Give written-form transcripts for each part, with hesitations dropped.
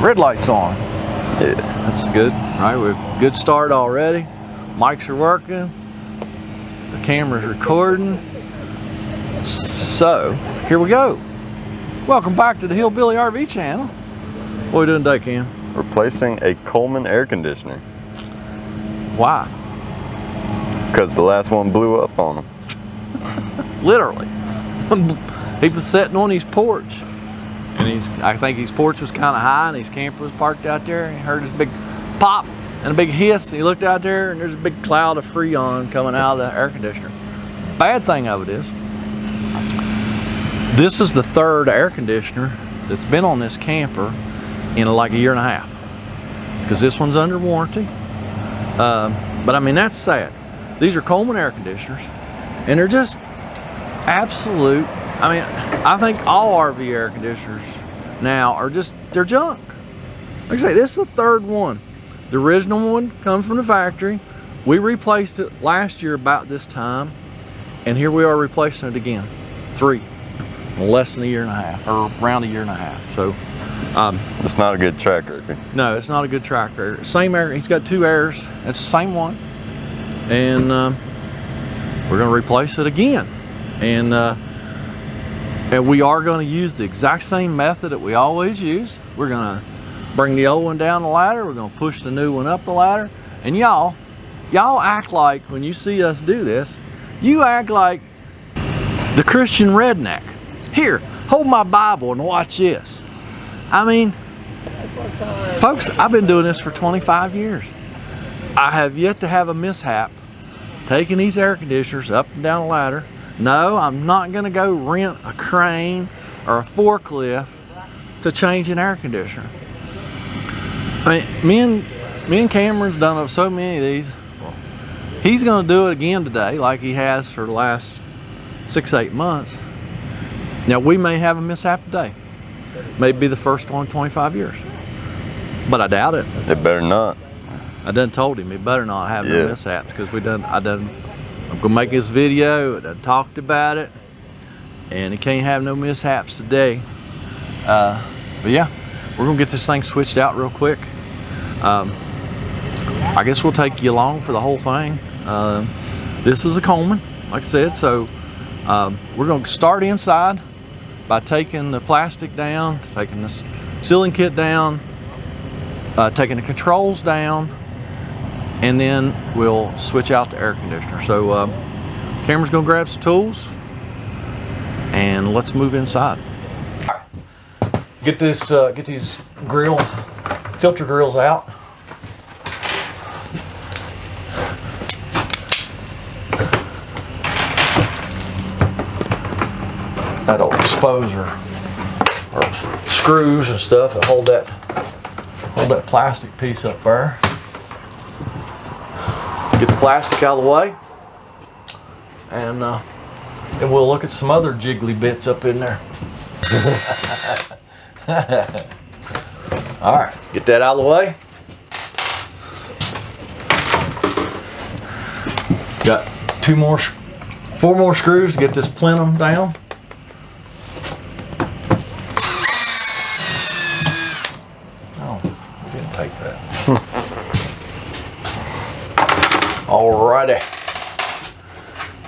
Red light's on. Yeah. That's good. All right, we have a good start already. Mics are working. The camera's recording. So, here we go. Welcome back to the Hillbilly RV channel. What are we doing today, Cam? Replacing a Coleman air conditioner. Why? Because the last one blew up on him. Literally. He was sitting on his porch. And I think his porch was kind of high and his camper was parked out there. And he heard this big pop and a big hiss. And he looked out there and there's a big cloud of Freon coming out of the air conditioner. Bad thing of it is, this is the third air conditioner that's been on this camper in like a year and a half. Because this one's under warranty. But I mean, that's sad. These are Coleman air conditioners and they're just absolute. I mean, I think all RV air conditioners now are just, they're junk. Like I say, this is the third one. The original one comes from the factory. We replaced it last year about this time, and here we are replacing it again. Three, less than a year and a half, or around a year and a half. So, it's not a good track record. No, it's not a good track record. Same air, he's got two airs. It's the same one, and we're going to replace it again. And we are going to use the exact same method that we always use. We're going to bring the old one down the ladder. We're going to push the new one up the ladder. And y'all act like, when you see us do this, you act like the Christian redneck. Here, hold my Bible and watch this. I mean, folks, I've been doing this for 25 years. I have yet to have a mishap taking these air conditioners up and down the ladder. No, I'm not going to go rent a crane or a forklift to change an air conditioner. I mean, me and Cameron's done so many of these. He's going to do it again today, like he has for the last 6-8 months. Now, we may have a mishap today. Maybe the first one in 25 years. But I doubt it. It better not. I done told him he better not have no mishaps, because I'm gonna make this video. I talked about it, and he can't have no mishaps today. But yeah, we're gonna get this thing switched out real quick. I guess we'll take you along for the whole thing. This is a Coleman, like I said. So we're gonna start inside by taking the plastic down, taking this sealing kit down, taking the controls down, and then we'll switch out the air conditioner. So Cameron's gonna grab some tools and let's move inside. All right. Get these filter grills out. That'll expose or screws and stuff that hold that plastic piece up there. Get the plastic out of the way, and we'll look at some other jiggly bits up in there. All right, get that out of the way. Got 4 more screws to get this plenum down. Oh, we didn't take that. Alrighty.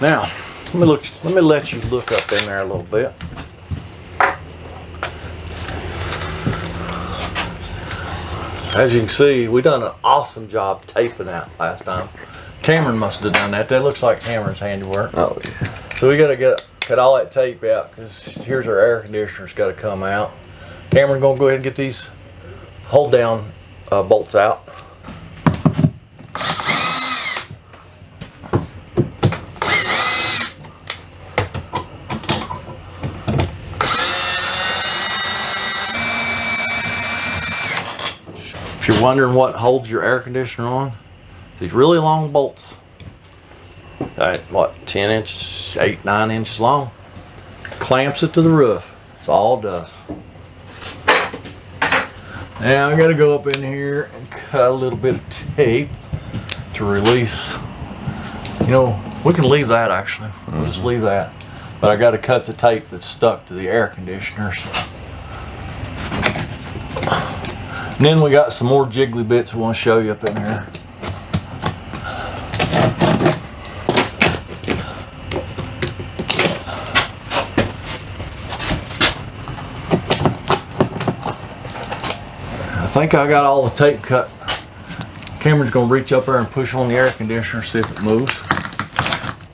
Now, let me let you look up in there a little bit. As you can see, we done an awesome job taping that last time. Cameron must have done that. That looks like Cameron's handiwork. Oh yeah. So we gotta cut all that tape out, because here's our air conditioner's got to come out. Cameron gonna go ahead and get these hold down bolts out. If you're wondering what holds your air conditioner on, it's these really long bolts. What, 10 inches, 8, 9 inches long. Clamps it to the roof. That's all it does. Now I gotta go up in here and cut a little bit of tape to release. You know, we can leave that actually. We'll just leave that. But I gotta cut the tape that's stuck to the air conditioners. And then we got some more jiggly bits we want to show you up in here. I think I got all the tape cut. Cameron's gonna reach up there and push on the air conditioner, see if it moves.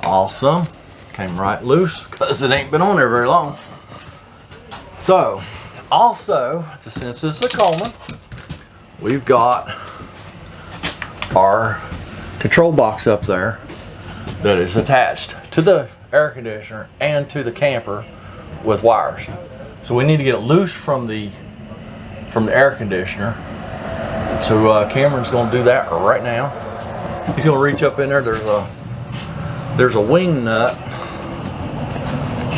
Awesome. Came right loose because it ain't been on there very long. So, also, since it's a Coleman, we've got our control box up there that is attached to the air conditioner and to the camper with wires. So we need to get it loose from the air conditioner. So Cameron's going to do that right now. He's going to reach up in there. There's a wing nut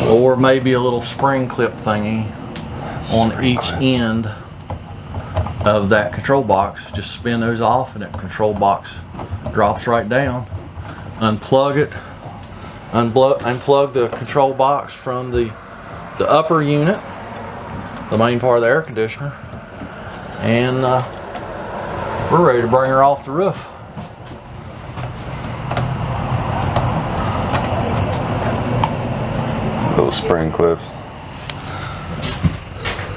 or maybe a little spring clip thingy on each end of that control box. Just spin those off and that control box drops right down. Unplug it. Unplug the control box from the upper unit, the main part of the air conditioner, and we're ready to bring her off the roof. Those spring clips.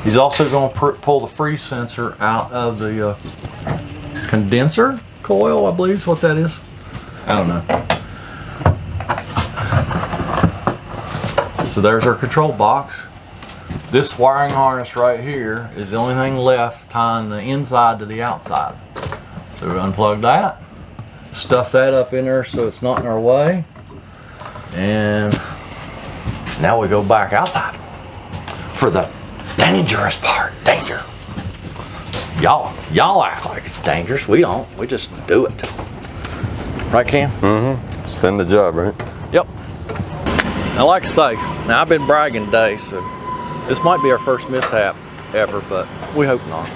He's also going to pull the freeze sensor out of the condenser coil, I believe is what that is. I don't know. So there's our control box. This wiring harness right here is the only thing left tying the inside to the outside. So we unplug that, stuff that up in there so it's not in our way, and now we go back outside for the dangerous part. Danger. Y'all act like it's dangerous. We don't. We just do it. Right, Cam? Mm-hmm. Send the job, right? Yep. Now, like I say, now I've been bragging today, so this might be our first mishap ever, but we hope not.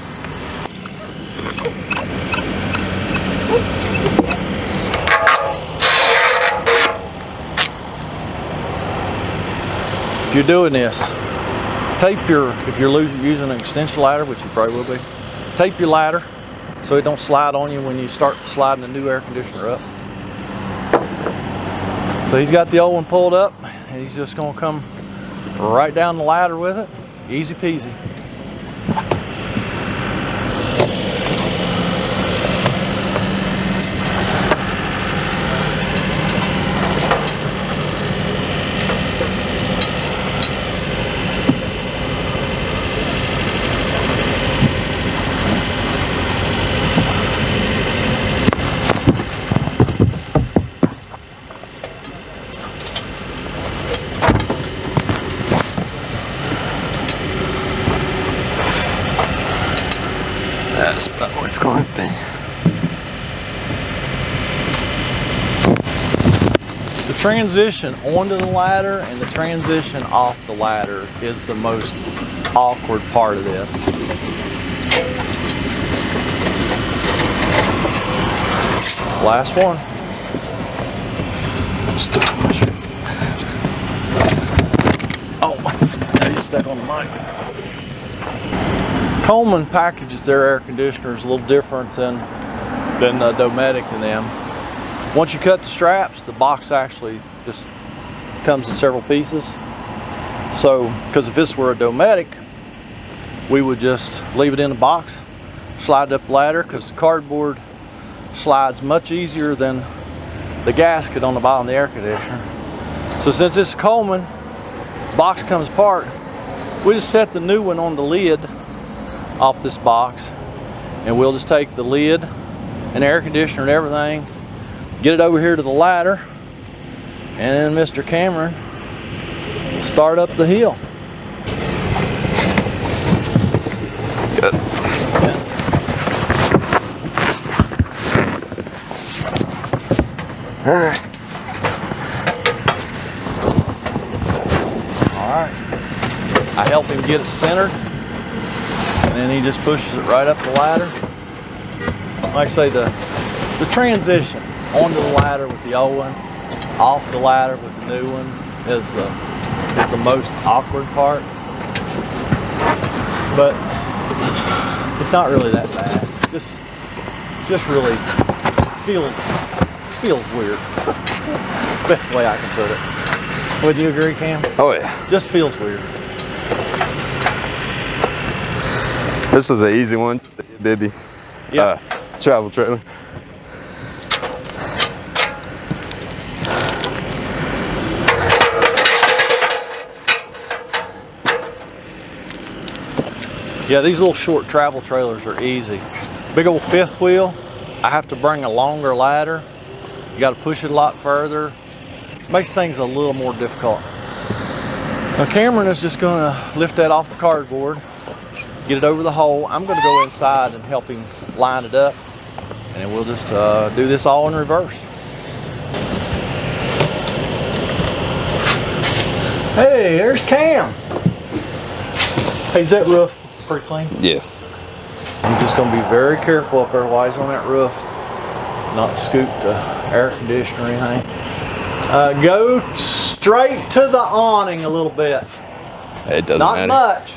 If you're doing this, if you're using an extension ladder, which you probably will be, tape your ladder so it don't slide on you when you start sliding the new air conditioner up. So he's got the old one pulled up, and he's just gonna come right down the ladder with it. Easy peasy. That's about what it's going to be. The transition onto the ladder and the transition off the ladder is the most awkward part of this. Last one. I'm stuck on my shit. Oh, now you're stuck on the mic. Coleman packages their air conditioners a little different than Dometic and them. Once you cut the straps, the box actually just comes in several pieces. So, because if this were a Dometic, we would just leave it in the box, slide it up the ladder, because the cardboard slides much easier than the gasket on the bottom of the air conditioner. So since it's a Coleman, box comes apart, we just set the new one on the lid off this box, and we'll just take the lid and air conditioner and everything, get it over here to the ladder, and then Mr. Cameron will start up the hill. Good. All right. All right. I help him get it centered, and then he just pushes it right up the ladder. Like I say, the transition onto the ladder with the old one, off the ladder with the new one is the most awkward part. But It's not really that bad. Just really feels weird. It's the best way I can put it. Would you agree, Cam? Oh yeah. Just feels weird. This was an easy one. Did the travel trailer. Yeah, these little short travel trailers are easy. Big old fifth wheel, I have to bring a longer ladder. You got to push it a lot further. Makes things a little more difficult. Now Cameron is just going to lift that off the cardboard, get it over the hole. I'm going to go inside and help him line it up, and then we'll just do this all in reverse. Hey, there's Cam. Hey, is that roof pretty clean? Yeah. He's just going to be very careful up there while he's on that roof, not scoop the air conditioner or anything. Go straight to the awning a little bit. It doesn't matter. Not much.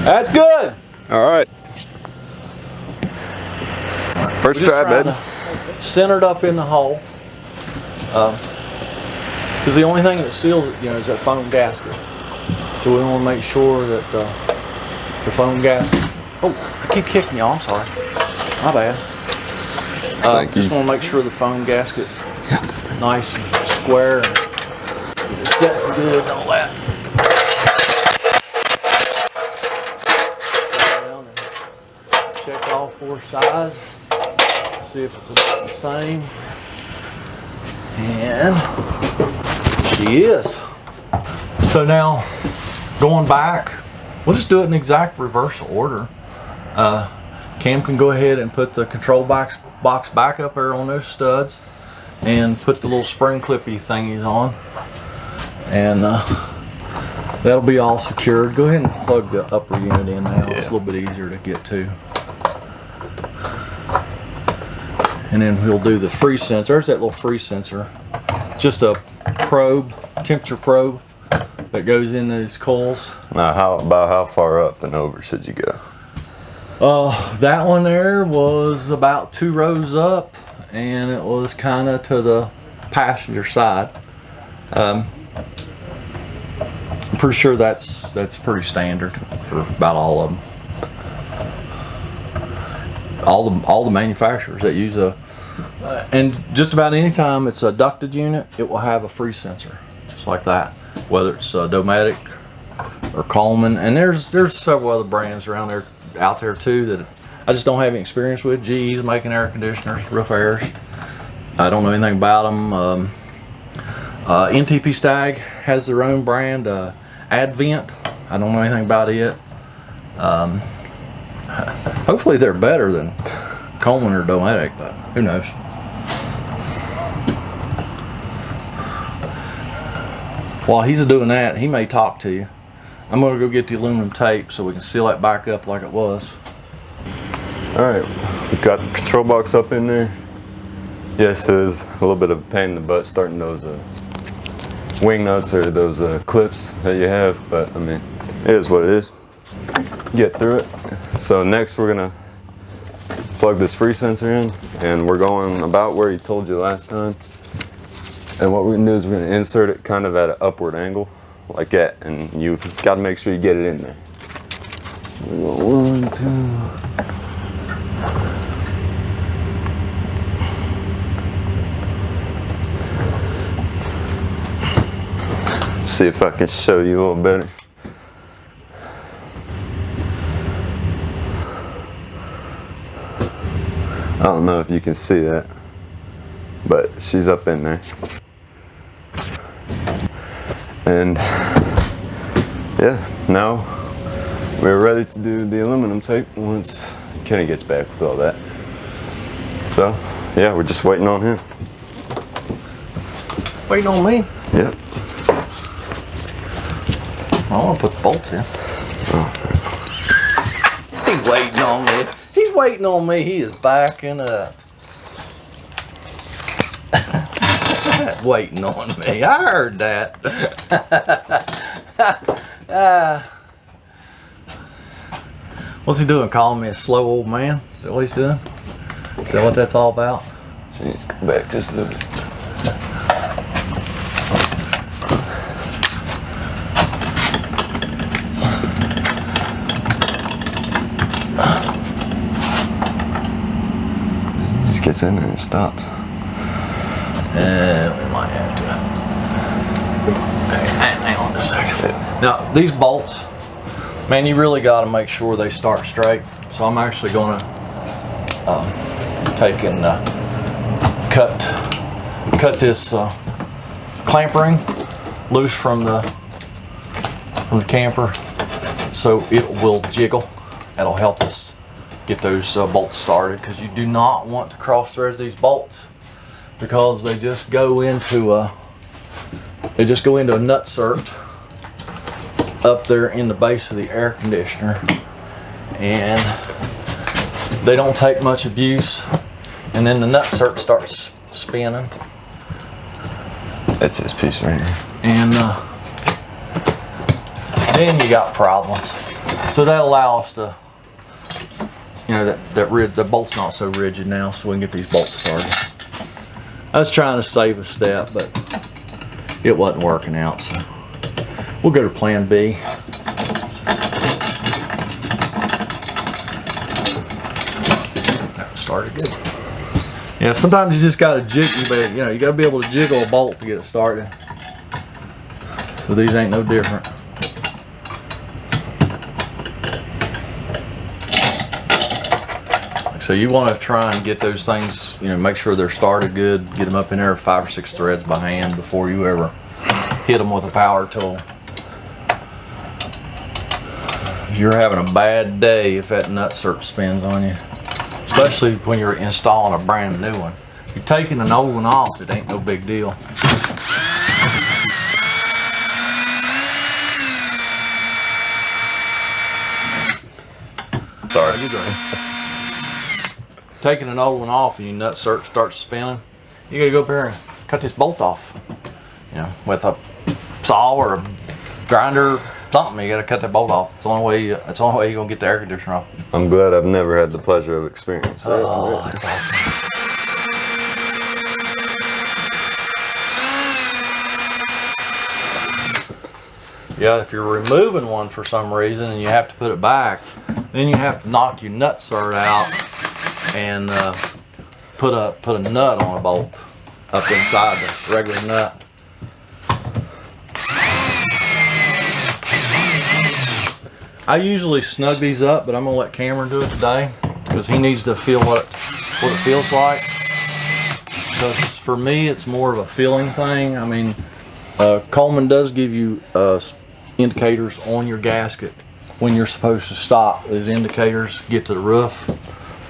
That's good. All right. First try, baby. Centered up in the hole. Because the only thing that seals it, is that foam gasket. So we want to make sure that the foam gasket. Oh, I keep kicking y'all. I'm sorry. My bad. Just want to make sure the foam gasket's nice and square and set good and all that. Check all four sides. See if it's about the same. And she is. So now, going back, we'll just do it in exact reverse order. Cam can go ahead and put the control box back up there on those studs and put the little spring clippy thingies on. And that'll be all secured. Go ahead and plug the upper unit in now. Yeah. It's a little bit easier to get to. And then we'll do the freeze sensor. There's that little freeze sensor. Just a probe, temperature probe that goes in those coils. Now, how far up and over should you go? That one there was about 2 rows up, and it was kind of to the passenger side. I'm pretty sure that's pretty standard for about all of them. All the manufacturers that use and just about any time it's a ducted unit, it will have a freeze sensor, just like that. Whether it's Dometic or Coleman, and there's several other brands out there too that I just don't have any experience with. GE's making air conditioners, roof airs. I don't know anything about them. NTP Stag has their own brand, Advent. I don't know anything about it. Hopefully they're better than Coleman or Dometic, but who knows. While he's doing that, he may talk to you. I'm going to go get the aluminum tape so we can seal that back up like it was. Alright, we've got the control box up in there. Yes, it is a little bit of a pain in the butt starting those wing nuts or those clips that you have, but I mean, it is what it is. Get through it. So next we're gonna plug this freeze sensor in, and we're going about where he told you last time. And what we're gonna do is we're gonna insert it kind of at an upward angle, like that, and you gotta make sure you get it in there. We go 1, 2. See if I can show you a little better. I don't know if you can see that, but she's up in there. And yeah, now we're ready to do the aluminum tape once Kenny gets back with all that. So yeah, we're just waiting on him. Waiting on me? Yep. I want to put the bolts in. He's waiting on me. He's waiting on me. He is backing up. Waiting on me. I heard that. What's he doing? Calling me a slow old man? Is that what he's doing? Is that what that's all about? She needs to come back just a little bit. Just gets in there and stops. We might have to. Hang on a second. Now, these bolts, man, you really got to make sure they start straight. So I'm actually going to take and cut this clamp ring loose from the camper, so it will jiggle. That'll help us get those bolts started, because you do not want to cross thread these bolts, because they just go into a nutsert up there in the base of the air conditioner, and they don't take much abuse, and then the nutsert starts spinning. That's this piece right here. And then you got problems. So that allows us to, you know, the bolt's not so rigid now, so we can get these bolts started. I was trying to save a step, but it wasn't working out, so we'll go to plan B. That started good. Yeah, sometimes you just gotta jiggle, but you know, you gotta be able to jiggle a bolt to get it started. So these ain't no different. So you want to try and get those things, you know, make sure they're started good, get them up in there 5 or 6 threads by hand before you ever hit them with a power tool. You're having a bad day if that nutsert spins on you, especially when you're installing a brand new one. If you're taking an old one off, it ain't no big deal. Sorry. You're good. Taking an old one off and your nutsert starts spinning, you gotta go up here and cut this bolt off. You know, with a saw or a grinder, something. You gotta cut that bolt off. It's the only way. It's the only way you're gonna get the air conditioner off. I'm glad I've never had the pleasure of experiencing that. Oh, that's awesome. Yeah, if you're removing one for some reason and you have to put it back, then you have to knock your nutsert out and put a nut on a bolt up inside the regular nut. I usually snug these up, but I'm gonna let Cameron do it today because he needs to feel what it feels like. Because for me, it's more of a feeling thing. I mean, Coleman does give you indicators on your gasket when you're supposed to stop. Those indicators get to the roof,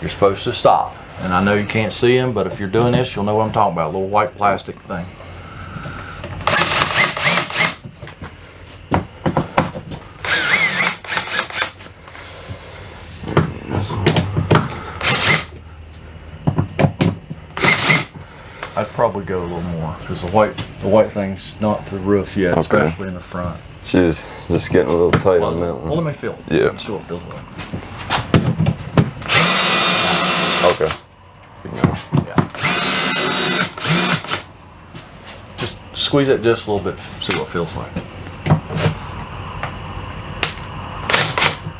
you're supposed to stop. And I know you can't see them, but if you're doing this, you'll know what I'm talking about. A little white plastic thing. I'd probably go a little more because the white thing's not to the roof yet, okay. Especially in the front. She's just getting a little tight on that one. Well, let me feel it. Yeah. See what it feels like. Okay. Yeah. Just squeeze it just a little bit, see what it feels like.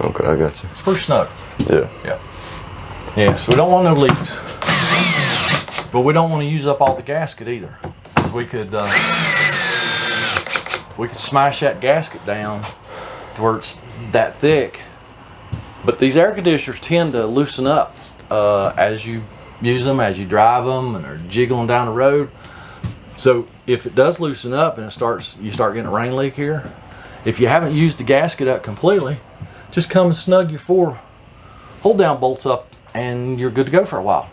Okay, I got you. It's pretty snug. Yeah. Yeah. Yeah, so we don't want no leaks. But we don't want to use up all the gasket either. Because we could smash that gasket down to where it's that thick. But these air conditioners tend to loosen up as you use them, as you drive them, and they're jiggling down the road. So if it does loosen up and you start getting a rain leak here, if you haven't used the gasket up completely, just come and snug your 4 hold down bolts up and you're good to go for a while.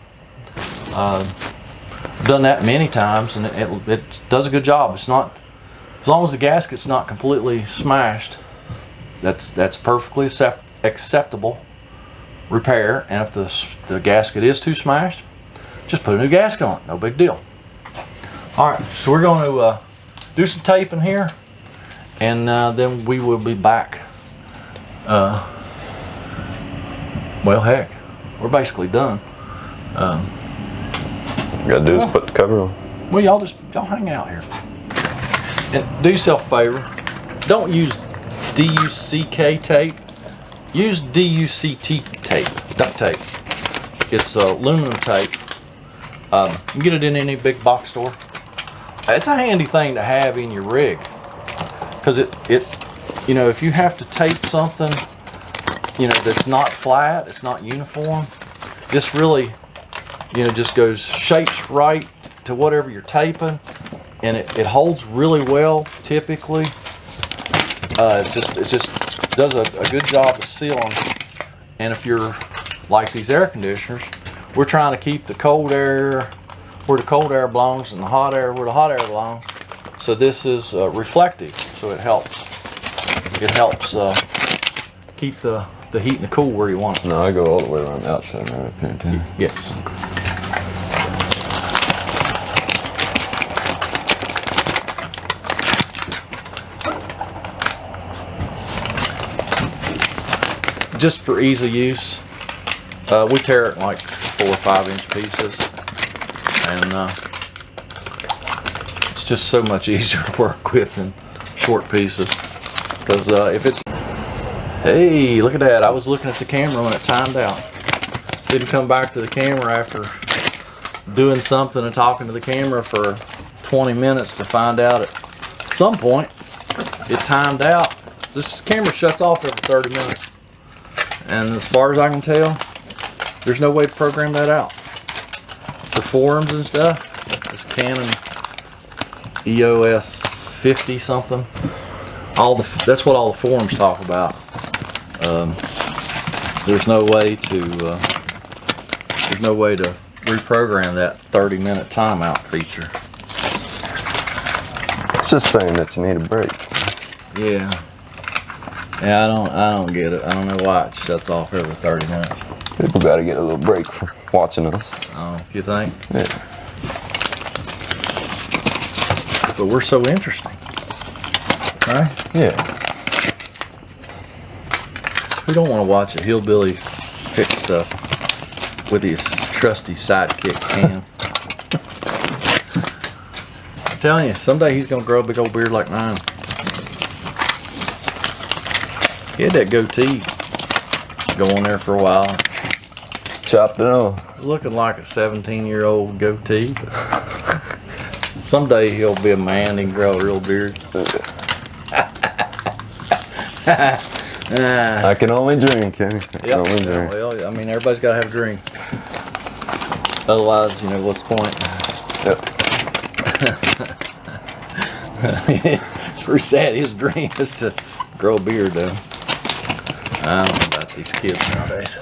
I've done that many times and it does a good job. It's not, as long as the gasket's not completely smashed, that's perfectly acceptable repair, and if the gasket is too smashed, just put a new gasket on it, no big deal. All right, so we're going to do some taping here, and then we will be back. Well, heck, we're basically done. You gotta do is put the cover on. Well, y'all hang out here. And do yourself a favor, don't use DUCK tape. Use DUCT tape, duct tape. It's aluminum tape. You can get it in any big box store. It's a handy thing to have in your rig, because you know, if you have to tape something, you know, that's not flat, it's not uniform, this really, you know, just goes, shapes right to whatever you're taping, and it holds really well typically. It just does a good job of sealing. And if you're like these air conditioners, we're trying to keep the cold air where the cold air belongs and the hot air where the hot air belongs. So this is reflective, so it helps keep the heat and the cool where you want it. No, I go all the way around the outside right up here too. Yes. Just for ease of use, we tear it in like 4 or 5 inch pieces, and it's just so much easier to work with than short pieces. Because if it's, hey, look at that! I was looking at the camera when it timed out. Didn't come back to the camera after doing something and talking to the camera for 20 minutes to find out at some point it timed out. This camera shuts off every 30 minutes. And as far as I can tell, there's no way to program that out. For forums and stuff, this Canon EOS 50 something, that's what all the forums talk about. There's no way to reprogram that 30-minute timeout feature. It's just saying that you need a break. Yeah. Yeah, I don't get it. I don't know why it shuts off every 30 minutes. People got to get a little break from watching us. Oh, you think? Yeah. But we're so interesting, right? Yeah. We don't want to watch a hillbilly fix stuff with his trusty sidekick Cam. I'm telling you, someday he's gonna grow a big old beard like mine. He had that goatee going there for a while. Chopped it off. Looking like a 17-year-old goatee. But someday he'll be a man and grow a real beard. I can only dream, Kenny. I can only dream. Well, I mean, everybody's got to have a dream. Otherwise, you know, what's the point? Yep. It's pretty sad. His dream is to grow a beard, though. I don't know about these kids nowadays.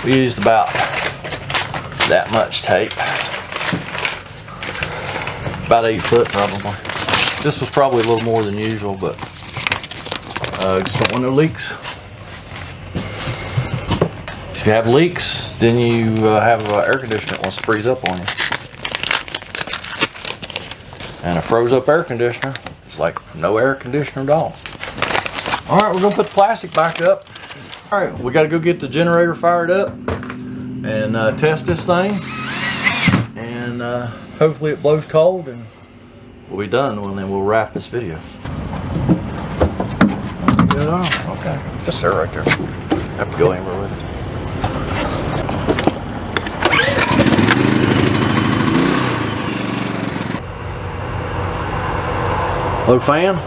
We used about that much tape. About 8 foot probably. This was probably a little more than usual, but just don't want no leaks. If you have leaks, then you have an air conditioner that wants to freeze up on you. And a froze up air conditioner is like no air conditioner at all. All right, we're gonna put the plastic back up. All right, we gotta go get the generator fired up and test this thing. And hopefully it blows cold and we'll be done, and then we'll wrap this video. Get it on, okay. Just there right there. Have to go anywhere with it. Low fan.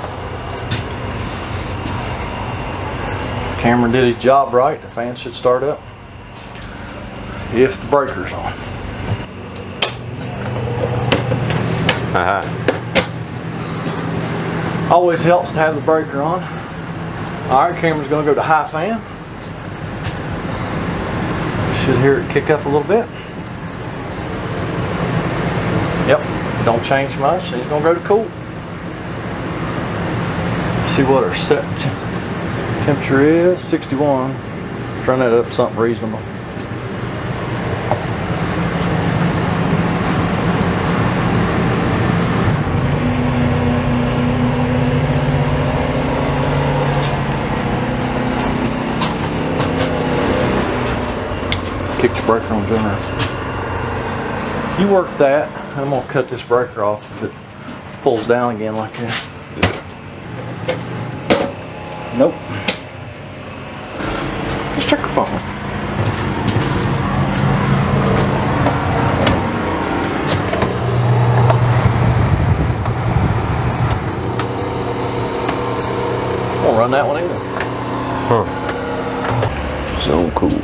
Camera did his job right. The fan should start up if the breaker's on. Always helps to have the breaker on. Alright, camera's going to go to high fan. Should hear it kick up a little bit. Yep, don't change much. He's going to go to cool. See what our set temperature is. 61. Turn that up something reasonable. Kick the breaker on generator. You work that. I'm gonna cut this breaker off if it pulls down again like that. Nope. Just check your phone. Won't run that one either. Huh. So cool.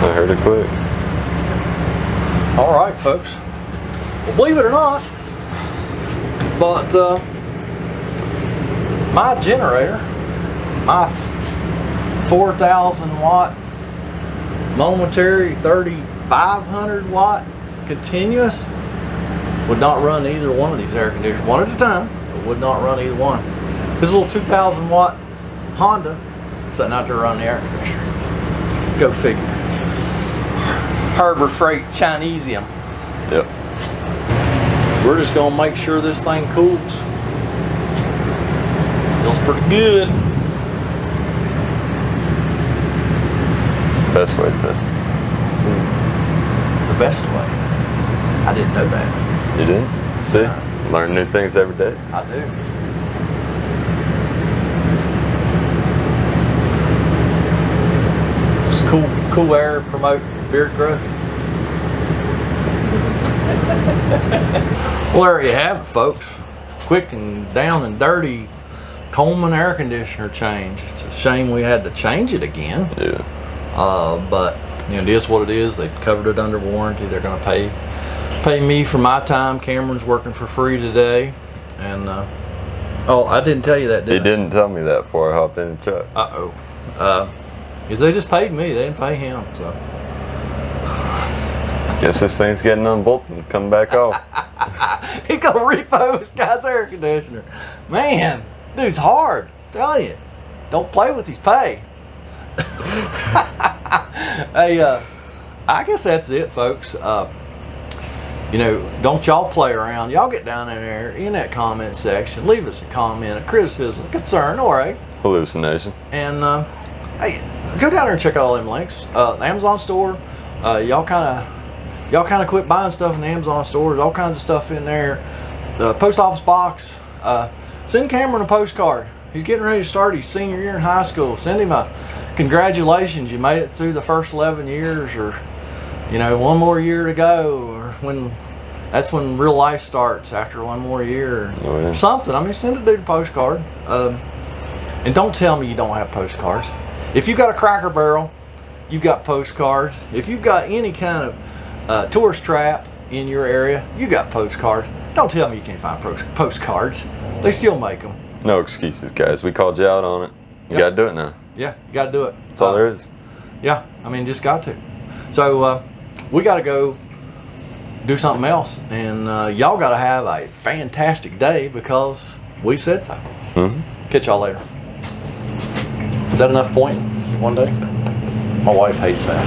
I heard it click. All right, folks. Well, believe it or not, but my generator, my 4,000 watt momentary 3,500 watt continuous would not run either one of these air conditioners. One at a time, but would not run either one. This little 2,000 watt Honda sitting out there running the air conditioner. Go figure. Harper Freight Chinesium. Yep. We're just gonna make sure this thing cools. Feels pretty good. It's the best way to test it. The best way. I didn't know that. You did? See? Learn new things every day. I do. Just cool air promote beard growth. Well, there you have it, folks. Quick and down and dirty Coleman air conditioner change. It's a shame we had to change it again. Yeah. But you know, it is what it is. They've covered it under warranty. They're going to pay me for my time. Cameron's working for free today, and oh, I didn't tell you that, did I? He didn't tell me that before I hopped in the truck. Because they just paid me. They didn't pay him. So Guess this thing's getting unbolted and come back off. He's gonna repo this guy's air conditioner. Man, dude's hard. Tell you, don't play with his pay. Hey, I guess that's it, folks. You know, don't y'all play around. Y'all get down in there in that comment section. Leave us a comment, a criticism, a concern, or a Hallucination. and hey, go down there and check out all them links. The Amazon store. Y'all kind of quit buying stuff in the Amazon store. There's all kinds of stuff in there. The post office box. Send Cameron a postcard. He's getting ready to start his senior year in high school. Send him a congratulations, you made it through the first 11 years, or you know, one more year to go, or that's when real life starts, after one more year, or something. I mean, send a dude a postcard. And don't tell me you don't have postcards. If you've got a Cracker Barrel, you've got postcards. If you've got any kind of tourist trap in your area, you got postcards. Don't tell me you can't find postcards. They still make them. No excuses, guys. We called you out on it. You gotta do it now. Yeah, you gotta do it. That's all there is. Yeah, I mean, just got to. So we gotta go do something else, and y'all gotta have a fantastic day because we said so. Catch y'all later. Is that enough pointing one day? My wife hates that.